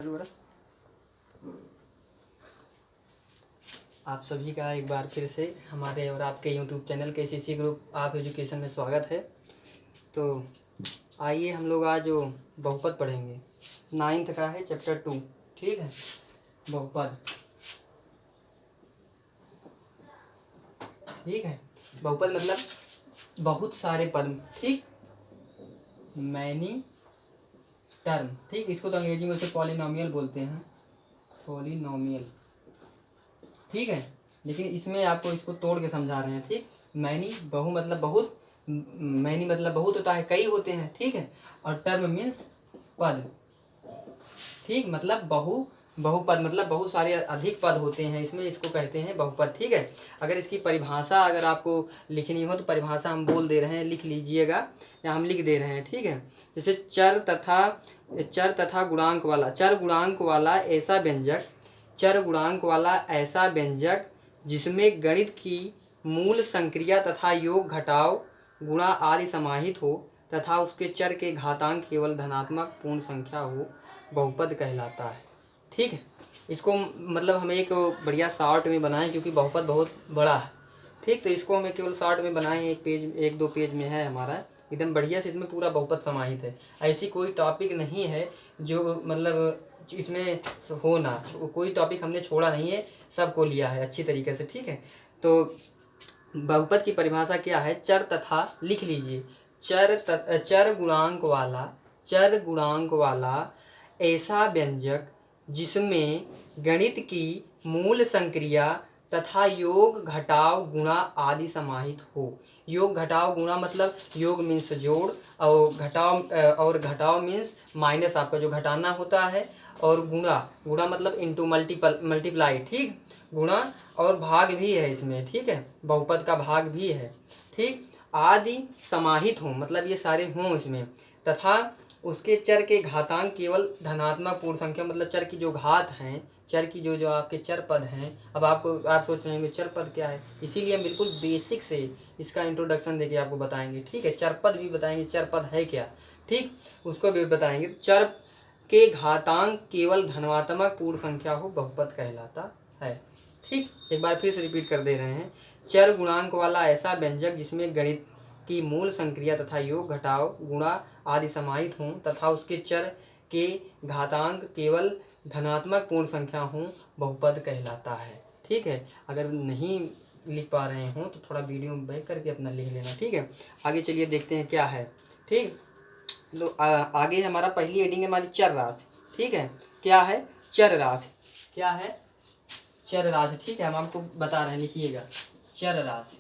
आप सभी का एक बार फिर से हमारे और आपके YouTube चैनल KCC ग्रुप आप एजुकेशन में स्वागत है। तो आइए हम लोग आज जो बहुपद पढ़ेंगे, 9th का है चैप्टर 2। ठीक है, बहुपद। ठीक है, बहुपद मतलब बहुत सारे पद। ठीक, मैनी टर्म। ठीक, इसको तो अंग्रेजी में उसे पॉलिनोमियल बोलते हैं, पॉलिनोमियल। ठीक है, लेकिन इसमें आपको इसको तोड़ के समझा रहे हैं। ठीक, मैनी बहु मतलब बहुत, मैनी मतलब बहुत होता है, कई होते हैं। ठीक है, और टर्म मीन्स पद। ठीक, मतलब बहुपद मतलब बहुत सारे अधिक पद होते हैं इसमें, इसको कहते हैं बहुपद। ठीक है, अगर इसकी परिभाषा अगर आपको लिखनी हो तो परिभाषा हम बोल दे रहे हैं, लिख लीजिएगा या हम लिख दे रहे हैं। ठीक है, जैसे चर तथा गुणांक वाला, चर गुणांक वाला ऐसा व्यंजक, चर गुणांक वाला ऐसा व्यंजक जिसमें गणित की मूल संक्रिया तथा योग घटाव गुणा आदि समाहित हो तथा उसके चर के घातांक केवल धनात्मक पूर्ण संख्या हो, बहुपद कहलाता है। ठीक है, इसको मतलब हम एक बढ़िया शॉर्ट में बनाएं क्योंकि बहुपद बहुत बड़ा है। ठीक, तो इसको हमें केवल शॉर्ट में बनाएं, एक दो पेज में है हमारा, एकदम बढ़िया से इसमें पूरा बहुपद समाहित है। ऐसी कोई टॉपिक नहीं है जो मतलब इसमें हो ना, कोई टॉपिक हमने छोड़ा नहीं है, सबको लिया है अच्छी तरीके से। ठीक है, तो बहुपद की परिभाषा क्या है? चर तथा, लिख लीजिए, चर गुणांक वाला ऐसा व्यंजक जिसमें गणित की मूल संक्रिया तथा योग घटाव गुणा आदि समाहित हो। योग घटाव गुणा मतलब योग मीन्स जोड़, और घटाव मीन्स माइनस, आपका जो घटाना होता है, और गुणा मतलब इंटू मल्टीप्लाई। ठीक, गुणा और भाग भी है इसमें। ठीक है, बहुपद का भाग भी है। ठीक, आदि समाहित हों मतलब ये सारे हों इसमें, तथा उसके चर के घातांक केवल धनात्मक पूर्ण संख्या, मतलब चर की जो घात हैं, चर की जो आपके चर पद हैं। अब आप सोच रहे हैं चर पद क्या है, इसीलिए हम बिल्कुल बेसिक से इसका इंट्रोडक्शन देके आपको बताएंगे। ठीक है, चर पद भी बताएंगे, चर पद है क्या, ठीक, उसको भी बताएंगे। तो चर के घातांक केवल धनात्मक पूर्ण संख्या हो, बहुपद कहलाता है। ठीक, एक बार फिर से रिपीट कर दे रहे हैं, चर गुणांक वाला ऐसा व्यंजक जिसमें गणित की मूल संक्रिया तथा योग घटाव गुणा आदि समाहित हों तथा उसके चर के घातांक केवल धनात्मक पूर्ण संख्या हों, बहुपद कहलाता है। ठीक है, अगर नहीं लिख पा रहे हों तो थोड़ा वीडियो में बैक करके अपना लिख लेना। ठीक है, आगे चलिए देखते हैं क्या है। ठीक, तो आगे हमारा पहली हेडिंग है हमारी चर राशि। ठीक है, क्या है? चर राशि। क्या है? चर राशि। ठीक है, हम आपको बता रहे हैं, लिखिएगा, चर राशि।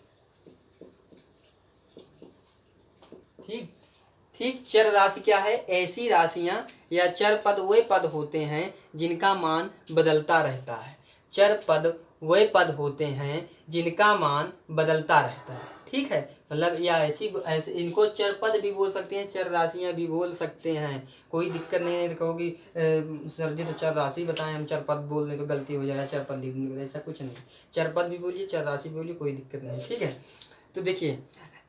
ठीक ठीक, चर राशि क्या है? ऐसी राशियां या चर पद वे पद होते हैं जिनका मान बदलता रहता है। चर पद वे पद होते हैं जिनका मान बदलता रहता है। ठीक है, मतलब या ऐसे इनको चर पद भी बोल सकते हैं, चर राशियां भी बोल सकते हैं, कोई दिक्कत नहीं है। कहोगी सर जी तो चर राशि बताएं, हम चर पद बोल दें तो गलती हो जाएगा, चर पद लिखने के, ऐसा कुछ नहीं। चर पद भी बोलिए, चर राशि भी बोलिए, कोई दिक्कत नहीं। ठीक है, तो देखिए,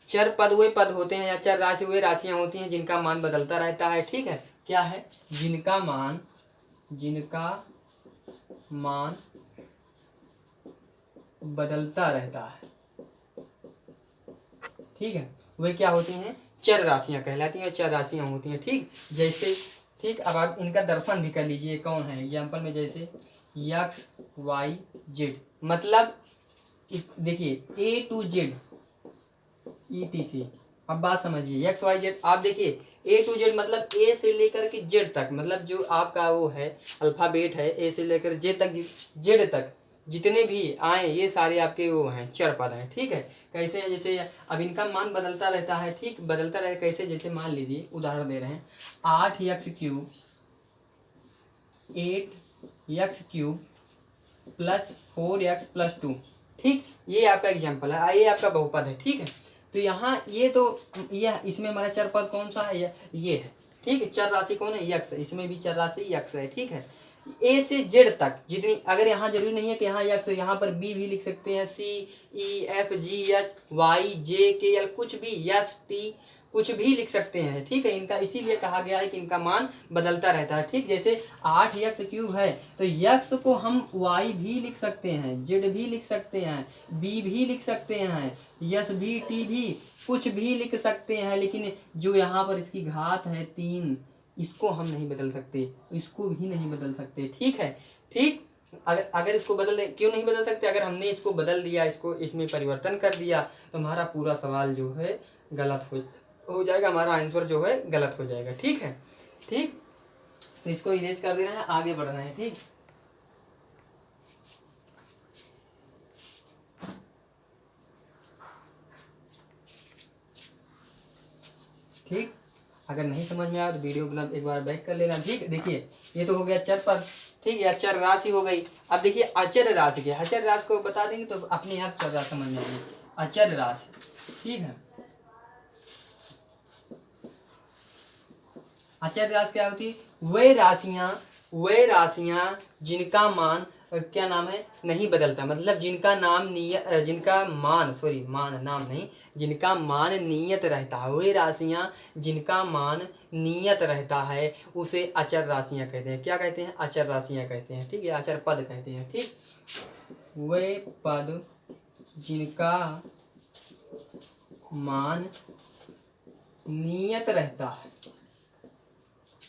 चर पद वे पद होते हैं या चर राशि वे राशियां होती हैं जिनका मान बदलता रहता है। ठीक है, क्या है? जिनका मान बदलता रहता है। ठीक है, वे क्या होती हैं? चर राशियां कहलाती हैं, चर राशियां होती हैं। ठीक, जैसे, ठीक, अब आप इनका दर्पण भी कर लीजिए, कौन है एग्जाम्पल में, जैसे एक्स वाई जेड, मतलब देखिए ए टू जेड ETC। अब बात समझिए, एक्स वाई जेड, आप देखिए ए टू जेड मतलब ए से लेकर के जेड तक, मतलब जो आपका वो है अल्फाबेट है, ए से लेकर जेड तक जितने भी आए ये सारे आपके वो हैं, चर पद हैं। ठीक है, कैसे है? जैसे अब इनका मान बदलता रहता है। ठीक, बदलता रहे कैसे? जैसे मान लीजिए, उदाहरण दे रहे हैं, 8x³ 8x³ प्लस 4x+2। ठीक, ये आपका एग्जाम्पल है, ये आपका बहुपद है। ठीक है, तो यहाँ ये इसमें हमारा चर पद कौन सा है? ये है। ठीक है, चर राशि कौन है? यक्स, इसमें भी चर राशि यक्स है। ठीक है, ए से जेड तक जितनी, अगर यहाँ जरूरी नहीं है कि यहाँ यक्स, यहाँ पर बी भी लिख सकते हैं, CEFGHYJKL, कुछ भी, ST कुछ भी लिख सकते हैं, ठीक है। इनका इसीलिए कहा गया है कि इनका मान बदलता रहता है, ठीक। जैसे 8x³ है तो x को हम y भी लिख सकते हैं, z भी लिख सकते हैं, b भी लिख सकते हैं, s भी, t भी, कुछ भी लिख सकते हैं। लेकिन जो यहाँ पर इसकी घात है 3, इसको हम नहीं बदल सकते, इसको भी नहीं बदल सकते, ठीक है। ठीक, अगर इसको बदल दे, क्यों नहीं बदल सकते? अगर हमने इसको बदल दिया, इसको इसमें परिवर्तन कर दिया तो हमारा पूरा सवाल जो है गलत हो जाएगा, हमारा आंसर जो है गलत हो जाएगा, ठीक है। ठीक, तो इसको इरेज कर देना है, आगे बढ़ना है, ठीक। ठीक, अगर नहीं समझ में आया तो वीडियो मतलब एक बार बैक कर लेना, ठीक। देखिए ये तो हो गया चर पद, ठीक है, अचर राशि हो गई। अब देखिए अचर राशि के, अचर राशि को बता देंगे तो अपने आप चर राशि समझ में आएगी। अचर राशि, ठीक है। अचर राशि क्या होती है? वे राशियां जिनका मान क्या नाम है, नहीं बदलता, मतलब जिनका मान नियत रहता है, वे राशियां जिनका मान नियत रहता है उसे अचर राशियां कहते हैं। क्या कहते हैं? अचर राशियां कहते हैं, ठीक है, अचर पद कहते हैं, ठीक। वे पद जिनका मान नियत रहता है,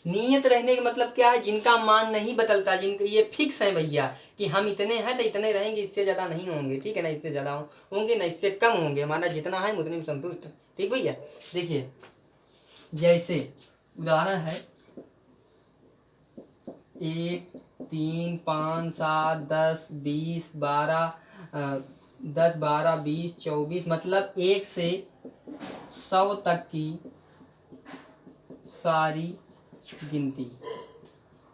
नियत रहने का मतलब क्या है? जिनका मान नहीं बदलता, जिनका ये फिक्स है भैया कि हम इतने हैं तो इतने रहेंगे, इससे ज़्यादा नहीं होंगे, ठीक है ना, इससे ज़्यादा होंगे ना इससे कम होंगे, हमारा जितना है उतने में संतुष्ट, ठीक भैया। देखिए जैसे उदाहरण है 1 3 5 7 10 20 12 10 12 20 24, मतलब 1 से 100 तक की सारी गिनती,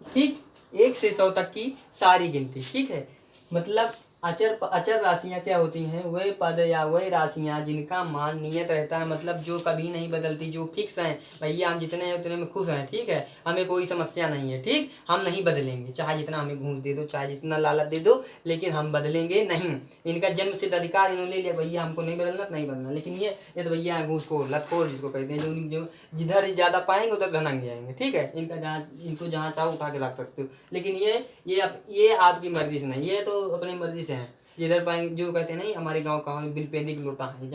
ठीक, 1 से 100 तक की सारी गिनती, ठीक है। मतलब अचर राशियां क्या होती हैं? वे पद या वे राशियां जिनका मान नियत रहता है, मतलब जो कभी नहीं बदलती, जो फिक्स हैं, भैया हम जितने हैं उतने में खुश हैं, ठीक है, हमें कोई समस्या नहीं है, ठीक, हम नहीं बदलेंगे, चाहे जितना हमें घूस दे दो, चाहे जितना लालच दे दो, लेकिन हम बदलेंगे नहीं। इनका जन्म सिद्ध अधिकार इन्होंने ले लिया, भैया हमको नहीं बदलना तो नहीं बदलना। लेकिन ये तो भैया घूसखोर, लतखोर जिसको कहते हैं, जो जिधर ज़्यादा पाएंगे उधर धनंग जाएंगे, ठीक है। इनको जहाँ चाहो उठा के रख सकते हो, लेकिन ये आपकी मर्जी से नहीं, ये तो अपनी मर्जी से है, जिधर पाएंगे, जो कहते हैं नहीं हमारे गांव का बिल पेंदी की लोटा है,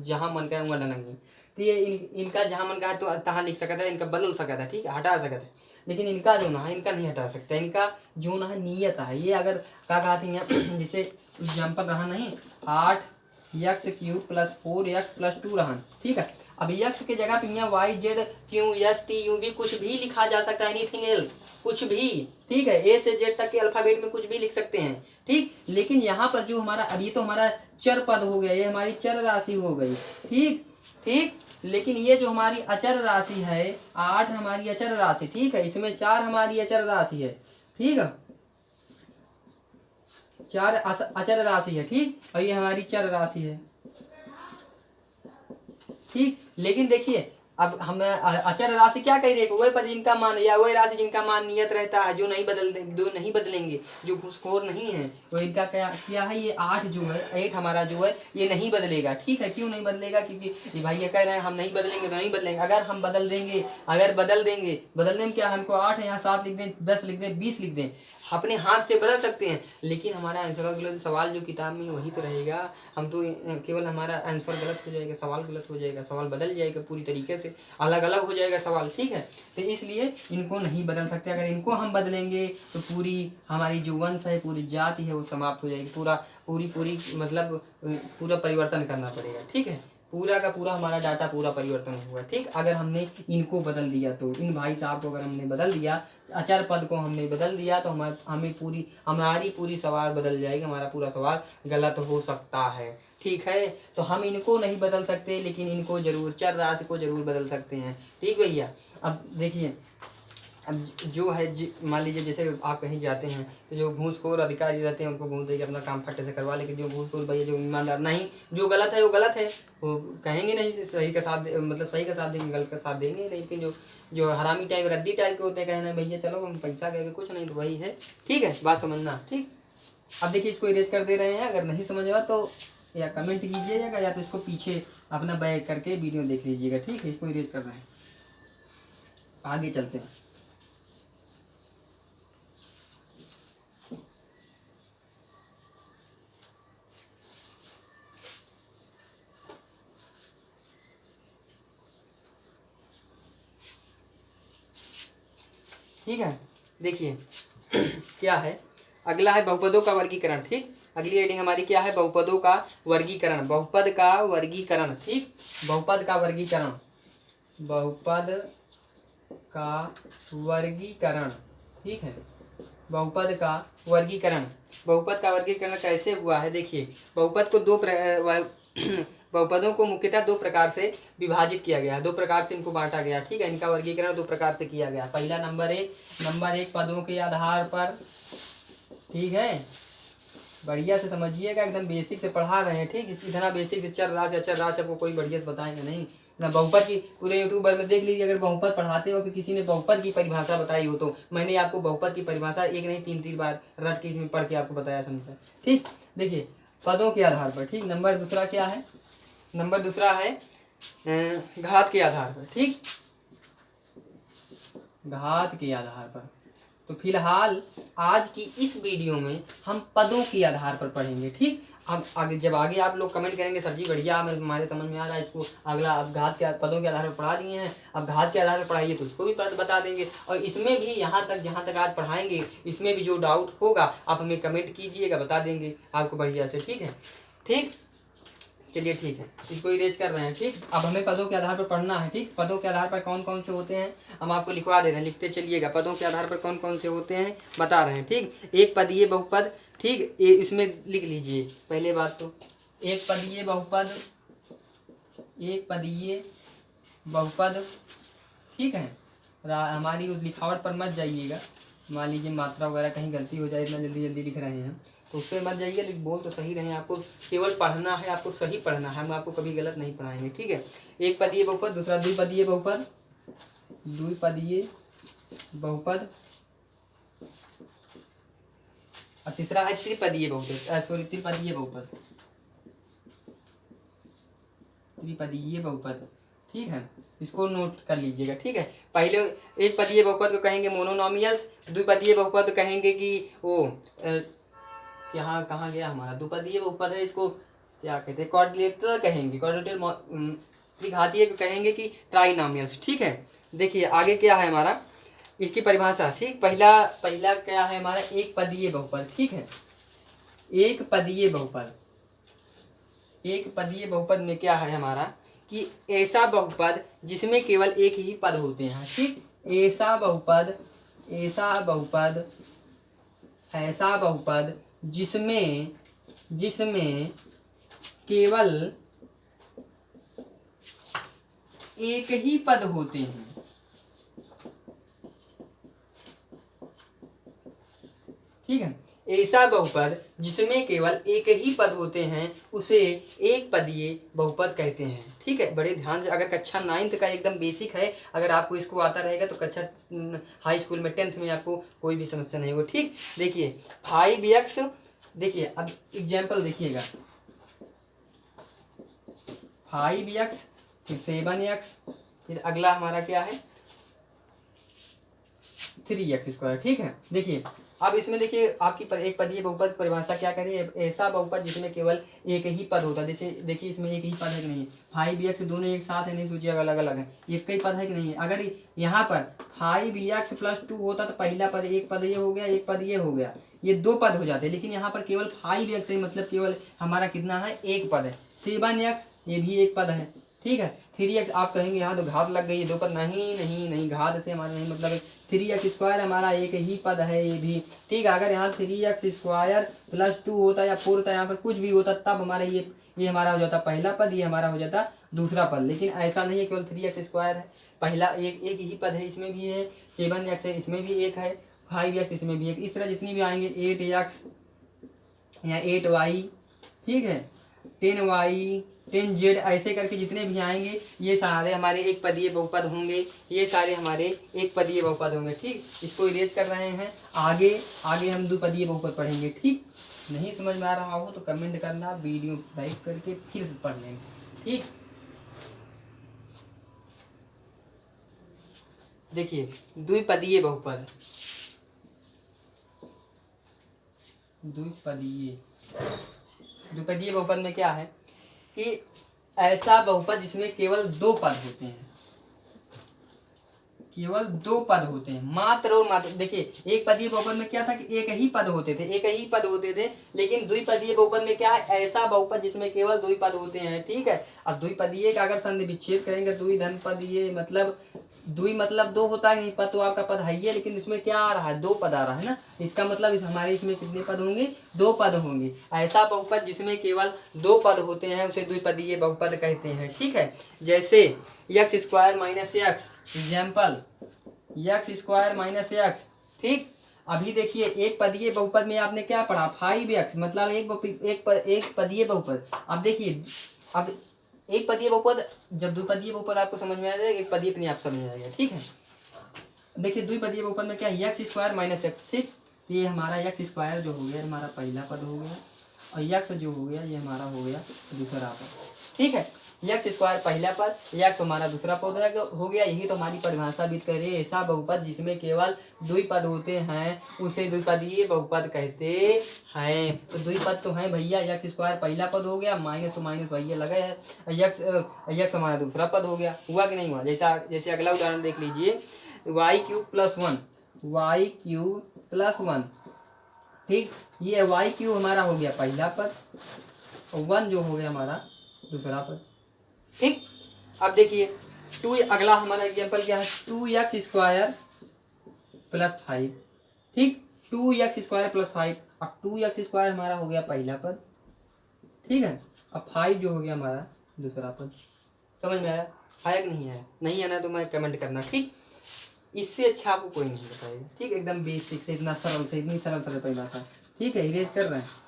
जहाँ मन करे वहाँ डनेंगे। तो ये इनका जहाँ मन का है तो तहाँ लिख सकता है, इनका बदल सकता है, ठीक है, हटा सकता है, लेकिन इनका जो ना है इनका नहीं हटा सकता, इनका जो ना है नियत है। ये अगर क्या कहती हैं, जैसे एग्जाम्पल रहा नहीं 8x³ + 4x + 2 रहा, ठीक है। अब x के जगह पे यहाँ y z q s t u v कुछ भी लिखा जा सकता है, एनीथिंग एल्स, कुछ भी, ठीक है, a से z तक के अल्फाबेट में कुछ भी लिख सकते हैं, ठीक। लेकिन यहाँ पर जो हमारा, अब ये तो हमारा चर पद हो गया, ये हमारी चर राशि हो गई, ठीक ठीक। लेकिन ये जो हमारी अचर राशि है 8 हमारी अचर राशि, ठीक है, इसमें 4 हमारी अचर राशि है, ठीक है, 4 अचर राशि है, ठीक, और ये हमारी चर राशि है, ठीक। लेकिन देखिए अब हम अचर राशि क्या कह रहे हैं? वही पद जिनका मान, या वही राशि जिनका मान नियत रहता है, जो नहीं बदलेंगे, जो घूसखोर नहीं है, वो इनका क्या है? ये 8 जो है, 8 हमारा जो है ये नहीं बदलेगा, ठीक है। क्यों नहीं बदलेगा? क्योंकि ये भाई ये कह रहे हैं हम नहीं बदलेंगे तो नहीं बदलेंगे। अगर हम बदल देंगे, अगर बदल देंगे, बदलने में क्या, हमको 8 है यहाँ 7 लिख दें, 10 लिख दें, 20 लिख दें, अपने हाथ से बदल सकते हैं, लेकिन हमारा आंसर गलत, सवाल जो किताब में वही तो रहेगा, हम तो केवल हमारा आंसर गलत हो जाएगा, सवाल गलत हो जाएगा, सवाल बदल जाएगा पूरी तरीके से, अलग अलग हो जाएगा सवाल, ठीक है। तो इसलिए इनको नहीं बदल सकते। अगर इनको हम बदलेंगे तो पूरी हमारी जो वंश है, पूरी जाति है, वो समाप्त हो जाएगी, पूरी मतलब पूरा परिवर्तन करना पड़ेगा, ठीक है, पूरा का पूरा हमारा डाटा पूरा परिवर्तन हुआ, ठीक। अगर हमने इनको बदल दिया तो, इन भाई साहब को अगर हमने बदल दिया, अचर पद को हमने बदल दिया, तो हमारी पूरी सवाल बदल जाएगी, हमारा पूरा सवाल गलत हो सकता है, ठीक है। तो हम इनको नहीं बदल सकते, लेकिन इनको जरूर, चर राशि को जरूर बदल सकते हैं, ठीक भैया। अब देखिए, अब जो है मान लीजिए जैसे आप कहीं जाते हैं तो जो घूसखोर अधिकारी रहते हैं उनको घूस देके अपना काम फटे से करवा, लेकिन जो घूसखोर भैया, जो ईमानदार नहीं, जो गलत है वो गलत है, वो कहेंगे नहीं, सही का साथ, मतलब सही का साथ देंगे, गलत का साथ देंगे नहीं। लेकिन जो हरामी टाइप, रद्दी टाइप के होते हैं, कहना भैया चलो हम पैसा कहेंगे, कुछ नहीं, तो वही है, ठीक है, बात समझना, ठीक। अब देखिए इसको इरेज कर दे रहे हैं, अगर नहीं समझ आया तो या कमेंट कीजिएगा, या तो इसको पीछे अपना बैक करके वीडियो देख लीजिएगा, ठीक है। इसको इरेज करना है, आगे चलते हैं। ठीक है, देखिए क्या है, अगला है बहुपदों का वर्गीकरण, ठीक। अगली हेडिंग हमारी क्या है, बहुपदों का वर्गीकरण, बहुपद का वर्गीकरण, ठीक। बहुपद का वर्गीकरण, बहुपद का वर्गीकरण, ठीक है। बहुपद का वर्गीकरण, बहुपद का वर्गीकरण कैसे हुआ है, देखिए। बहुपद को बहुपदों को मुख्यतः दो प्रकार से विभाजित किया गया है, दो प्रकार से इनको बांटा गया, ठीक है। इनका वर्गीकरण दो प्रकार से किया गया। पहला नंबर एक पदों के आधार पर, ठीक है। बढ़िया से समझिएगा, एकदम बेसिक से पढ़ा रहे हैं, ठीक। इतना बेसिक से चल रहा से अचर रहा से आपको कोई बढ़िया से बताएंगे नहीं ना। बहुपद की पूरे यूट्यूबर में देख लीजिए, अगर बहुपद पढ़ाते हो कि किसी ने बहुपद की परिभाषा बताई हो तो मैंने आपको बहुपद की परिभाषा एक नहीं तीन बार रट के इसमें पढ़ के आपको बताया समझा, ठीक। देखिए पदों के आधार पर, ठीक। नंबर दूसरा क्या है, नंबर दूसरा है घात के आधार पर, ठीक। घात के आधार पर। तो फिलहाल आज की इस वीडियो में हम पदों के आधार पर पढ़ेंगे, ठीक। अब आगे जब आगे आप लोग कमेंट करेंगे सर जी बढ़िया हमारे समझ में आ रहा है, इसको अगला अब घात के पदों के आधार पर पढ़ा दिए हैं, अब घात के आधार पर पढ़ाइए तो उसको भी बता देंगे। और इसमें भी यहाँ तक जहाँ तक आज पढ़ाएंगे इसमें भी जो डाउट होगा आप हमें कमेंट कीजिएगा, बता देंगे आपको बढ़िया से, ठीक है। ठीक, चलिए ठीक है, इसको इरेज कर रहे हैं, ठीक। अब हमें पदों के आधार पर पढ़ना है, ठीक। पदों के आधार पर कौन कौन से होते हैं हम आपको लिखवा दे रहे हैं, लिखते चलिएगा। पदों के आधार पर कौन कौन से होते हैं बता रहे हैं, ठीक। एक पदीय बहुपद, ठीक, ये इसमें लिख लीजिए पहले बात तो। एक पदीय बहुपद, एक पदीय बहुपद, ठीक है। हमारी उस लिखावट पर मत जाइएगा, मान लीजिए मात्रा वगैरह कहीं गलती हो जाए, इतना जल्दी जल्दी लिख रहे हैं तो उस पर मत जाइए, लेकिन बोल तो सही रहे हैं। आपको केवल पढ़ना है, आपको सही पढ़ना है, हम आपको कभी गलत नहीं पढ़ाएंगे, ठीक है। एक पदीय बहुपद, दूसरा द्विपदीय बहुपद, द्विपदीय बहुपद, और तीसरा है त्रिपदीय बहुपद, सॉरी त्रिपदीय बहुपद, त्रिपदीय बहुपद, ठीक है। इसको नोट कर लीजिएगा, ठीक है। पहले एक पदीय बहुपद को कहेंगे मोनोनोमियल्स, द्विपदीय बहुपद कहेंगे कि वो यहाँ कहाँ गया हमारा, द्विपदीय बहुपद है, इसको क्या कहते हैं, क्वाड्रिलेटरल कहेंगे, क्वाड्रिलेटरल। त्रिघातीय को कहेंगे कि ट्राइनोमियल्स, ठीक है। देखिए आगे क्या है हमारा, इसकी परिभाषा, ठीक। पहला क्या है हमारा, एक पदीय बहुपद, ठीक है। एक पदीय बहुपद, एक पदीय बहुपद में क्या है हमारा कि ऐसा बहुपद जिसमें केवल एक ही पद होते हैं, ठीक। ऐसा बहुपद, ऐसा बहुपद, ऐसा बहुपद जिसमें केवल एक ही पद होते हैं, ठीक है। ऐसा बहुपद जिसमें केवल एक ही पद होते हैं उसे एक पदीय बहुपद कहते हैं, ठीक है। बड़े ध्यान से, अगर कक्षा 9th का एकदम बेसिक है, अगर आपको इसको आता रहेगा तो कक्षा हाई स्कूल में 10th में आपको कोई भी समस्या नहीं होगी, ठीक। देखिए 5x, देखिए अब एग्जाम्पल देखिएगा, 5x, फिर 7x, फिर अगला हमारा क्या है 3x², ठीक है। देखिए अब इसमें देखिए आपकी एक पदीय बहुपद परिभाषा क्या करें, ऐसा बहुपद जिसमें केवल एक ही पद होता है। जैसे देखिए इसमें एक ही पद है कि नहीं, 5x दोनों एक साथ है, नहीं सोचिएगा अलग अलग है, एक ही पद है कि नहीं है। अगर यहाँ पर 5x+2 होता तो पहला पद एक पद ये हो गया, एक पद ये हो गया, ये दो पद हो जाते, लेकिन यहाँ पर केवल 5x है, मतलब केवल हमारा कितना है, एक पद है। 7x ये भी एक पद है, ठीक है। 3x आप कहेंगे यहाँ तो घात लग गई है, दो पद, नहीं नहीं नहीं, घात से हमारा नहीं मतलब, 3x² हमारा एक ही पद है ये भी, ठीक है। अगर यहाँ 3x² + 2 होता या 4 होता, यहाँ पर कुछ भी होता तब हमारा ये हमारा हो जाता पहला पद, ये हमारा हो जाता दूसरा पद, लेकिन ऐसा नहीं है, केवल 3x² है, पहला एक ही पद है, इसमें भी है। 7x है, इसमें भी एक है। 5x इसमें भी एक, इस तरह जितनी भी आएंगे 8x या 8y, ठीक है, 10y 10z, ऐसे करके जितने भी आएंगे ये सारे हमारे एक पदीय बहुपद होंगे, ये सारे हमारे एक पदीय बहुपद होंगे, ठीक। इसको इरेज कर रहे हैं, आगे हम द्विपदीय बहुपद पढ़ेंगे, ठीक। नहीं समझ में आ रहा हो तो कमेंट करना, वीडियो लाइक करके फिर से पढ़ लेंगे, ठीक। देखिए द्विपदीय बहुपद, द्विपदीय द्विपदीय बहुपद में क्या है कि ऐसा बहुपद जिसमें केवल दो पद होते हैं, केवल दो पद होते हैं, मात्र और मात्र। देखिए एक पदीय बहुपद में क्या था कि एक ही पद होते थे, एक ही पद होते थे, लेकिन द्विपदीय बहुपद में क्या है, ऐसा बहुपद जिसमें केवल दो ही पद होते हैं। ठीक है, अब द्विपदीय का अगर संधि विच्छेद करेंगे, द्वि धन पदीय मतलब द्वि मतलब दो होता है, पद तो आपका पद है ही है, लेकिन इसमें क्या आ रहा है, दो पद आ रहा है ना, इसका मतलब हमारे इसमें कितने पद होंगे, दो पद होंगे। ऐसा बहुपद जिसमें केवल दो पद होते हैं उसे द्विपदीय बहुपद कहते हैं। ठीक है, जैसे x square minus x, example x square minus x. ठीक, अभी देखिए एक पदीय बहुपद में आपने क्या पढ़ा, 5x मतलब एक पदीय बहुपद। अब देखिए, अब एक पदीय बहुपद, जब द्विपदीय बहुपद आपको समझ में आ जाएगा, एक पदीय अपने आप समझ में आएगा। ठीक है, देखिए द्विपदीय बहुपद में क्या है, एक्स स्क्वायर माइनस एक्स। ठीक, ये हमारा एक्स स्क्वायर जो हो गया हमारा पहला पद हो गया, और एक्स जो हो गया ये हमारा हो गया दूसरा पद। ठीक है, एक्स स्क्वायर पहला पद, एक्स हमारा दूसरा पद हो गया। यही तो हमारी परिभाषा भी कर रही है, ऐसा बहुपद जिसमें केवल द्विपद होते हैं उसे द्विपदीय बहुपद कहते हैं। तो द्विपद तो है भैया, एक्स स्क्वायर पहला पद हो गया, माइनस तो माइनस भैया लगे है, एक्स हमारा दूसरा पद हो गया। हुआ कि नहीं हुआ, जैसे अगला उदाहरण देख लीजिए, Y cube plus one, Y cube plus one. ठीक, ये वाई क्यूब हमारा हो गया पहला पद, और वन जो हो गया हमारा दूसरा पद। ठीक, अब देखिए टू, अगला हमारा एग्जाम्पल क्या है, 2x² प्लस 5। ठीक, 2x² प्लस 5, अब 2x² हमारा हो गया पहला पद। ठीक है, अब 5 जो हो गया हमारा दूसरा पद। समझ में आया, आया कि नहीं आया, नहीं आना तो मैं कमेंट करना। ठीक, इससे अच्छा आपको कोई नहीं बताएगा। ठीक, एकदम बेसिक से, इतना सरल से, इतनी सरल सरल परिभाषा। ठीक है, इरेज कर रहे हैं।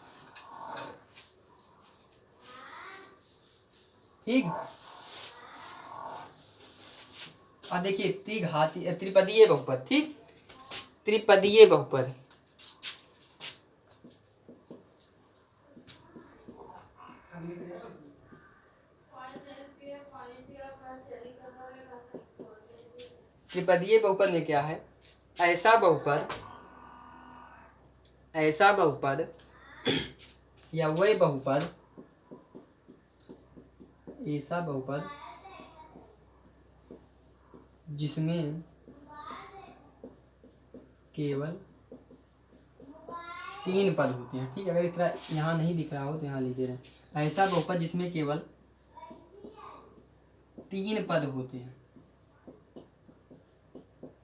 ठीक, अब देखिए त्रिघातीय त्रिपदीय बहुपद। ठीक, त्रिपदीय बहुपद, त्रिपदीय बहुपद में क्या है, ऐसा बहुपद, ऐसा बहुपद या वह बहुपद, ऐसा बहुपद जिसमें केवल तीन पद होते हैं। ठीक, अगर इस तरह यहाँ नहीं दिख रहा हो तो यहाँ लिखे रहे, ऐसा बहुपद जिसमें केवल तीन पद होते हैं।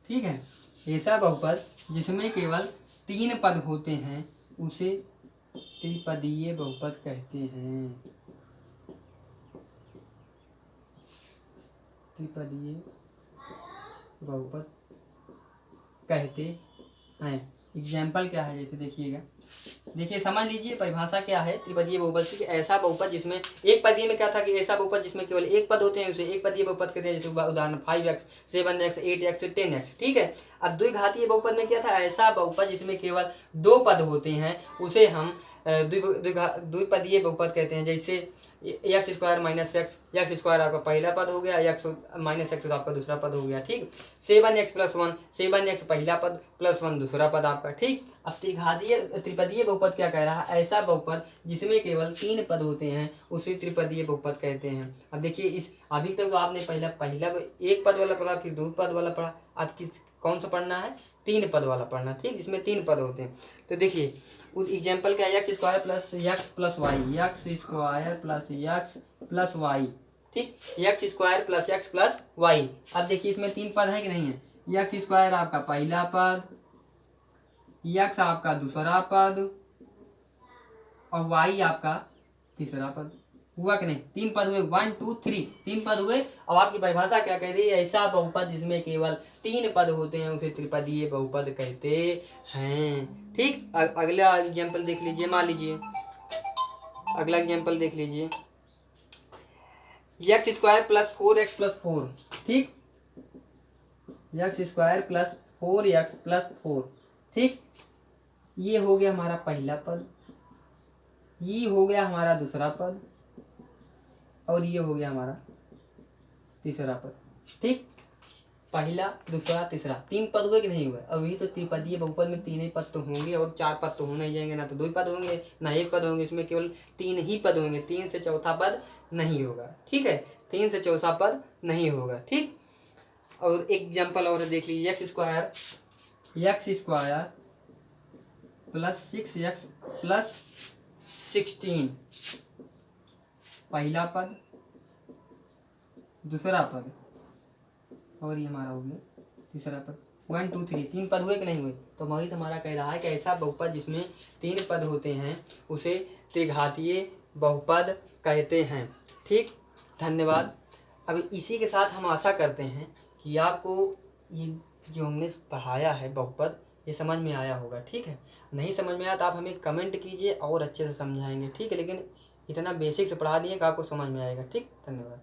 ठीक है, ऐसा बहुपद जिसमें केवल तीन पद होते हैं उसे त्रिपदीय बहुपद कहते हैं, त्रिपदीय बहुपद कहते हैं। एग्जाम्पल क्या है, जैसे देखिएगा, देखिए समझ लीजिए परिभाषा क्या है त्रिपदीय बहुपद की। ऐसा बहुपद जिसमें एक पदीय में क्या था कि ऐसा बहुपद जिसमें केवल एक पद होते हैं उसे एक पदीय बहुपद कहते हैं। जैसे उदाहरण 5x 7x 8x 10x। ठीक है, अब द्विघातीय बहुपद में क्या था, ऐसा बहुपद जिसमें केवल दो पद होते हैं उसे हम द्विपदीय बहुपद कहते हैं। जैसे x² minus x, x square आपका पहला पद हो गया, एक्स माइनस एक्स तो आपका दूसरा पद हो गया। ठीक, 7x प्लस 1, 7x पहला पद प्लस 1 दूसरा पद आपका। ठीक, अब त्रिपदीय बहुपद क्या कह रहा है, ऐसा बहुपद जिसमें केवल तीन पद होते हैं उसे त्रिपदीय बहुपद कहते हैं। अब देखिए इस अभी तक तो आपने पहला एक पद वाला पढ़ा, फिर दो पद वाला पढ़ा, अब किस कौन सा पढ़ना है, तीन पद वाला पढ़ना। ठीक, जिसमें तीन पद होते हैं। तो देखिए उस एग्जाम्पल क्या है, x² plus Y, x² plus Y. ठीक, x² plus x plus Y. अब देखिए इसमें तीन पद है कि नहीं है, x² आपका पहला पद, x आपका दूसरा पद, और y आपका तीसरा पद। हुआ कि नहीं, तीन पद हुए, 1 2 3, तीन पद हुए। अब आपकी परिभाषा क्या कह रही है, ऐसा बहुपद जिसमें केवल तीन पद होते हैं उसे त्रिपदीय बहुपद कहते हैं। ठीक, अगला एग्जाम्पल देख लीजिए, मान लीजिए अगला एग्जाम्पल देख लीजिए, x² प्लस 4x प्लस 4। ठीक, x² प्लस 4x प्लस 4। ठीक, ये हो गया हमारा पहला पद, ये हो गया हमारा दूसरा पद, और ये हो गया हमारा तीसरा पद। ठीक, पहला, दूसरा, तीसरा, 3 पद हुए कि नहीं हुए। अभी तो त्रिपदीय बहुपद में 3 ही पद तो होंगे और 4 पद तो होने ही जाएंगे, ना तो 2 ही पद होंगे ना 1 पद होंगे, इसमें केवल 3 ही पद होंगे, 3 से चौथा पद नहीं होगा। ठीक है, 3 से चौथा पद नहीं होगा। ठीक, और एग्जाम्पल और देख लीजिए, x square plus 6x plus 16, पहला पद, दूसरा पद और ये हमारा हो गया तीसरा पद। 1 2 3, 3 पद हुए कि नहीं हुए। तो मोहित हमारा कह रहा है कि ऐसा बहुपद जिसमें 3 पद होते हैं उसे त्रिघातीय बहुपद कहते हैं। ठीक, धन्यवाद। अब इसी के साथ हम आशा करते हैं कि आपको ये जो हमने पढ़ाया है बहुपद ये समझ में आया होगा। ठीक है, नहीं समझ में आया तो आप हमें कमेंट कीजिए और अच्छे से समझाएंगे। ठीक है, लेकिन इतना बेसिक से पढ़ा दिए कि आपको समझ में आएगा। ठीक, धन्यवाद।